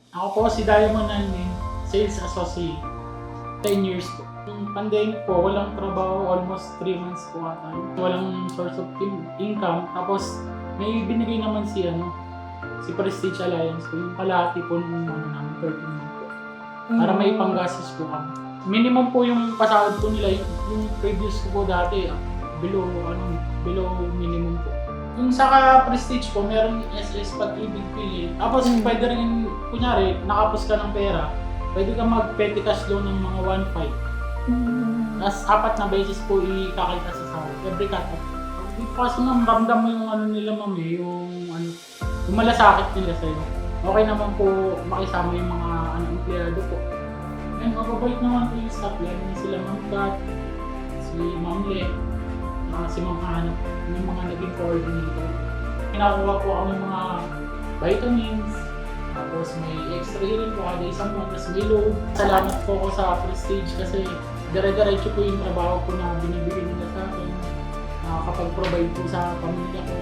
Ako po si Diamond Nandin, Sales Associate. 10 years po. Yung pandemic po, walang trabaho, almost 3 months po ata. Walang source of income. Tapos may binigay naman si Prestige Alliance po. Yung kalahati po nung namin, 13 months po. Para may panggastos po kami. Minimum po yung pasahod po nila, yung previous ko po dati, below minimum po. Yung sa Prestige po, meron SS Pag-ibig Pili. Tapos pwede rin, kunyari, nakapos ka ng pera, pwede ka mag-petty cash loan ng mga 1.5. Tapos 4 na beses po ikakita sa sahod, every cut-off. Kasi ramdam mo yung nila ma'am yung malasakit nila sa'yo. Okay naman po makisama yung mga empleyado po. And mababait naman po yung staff, lalo na sila Ma'am Kat, si Ma'am Le, si Ma'am Hanap, yung mga naging coordinator. Pinakuha po kami mga vitamins, tapos may extra healing po kada isang buwan, tapos may load. Salamat po ako sa Prestige kasi dire-diretso po yung trabaho ko na binibigay nila sa akin. Nakakapag-provide po sa pamilya ko.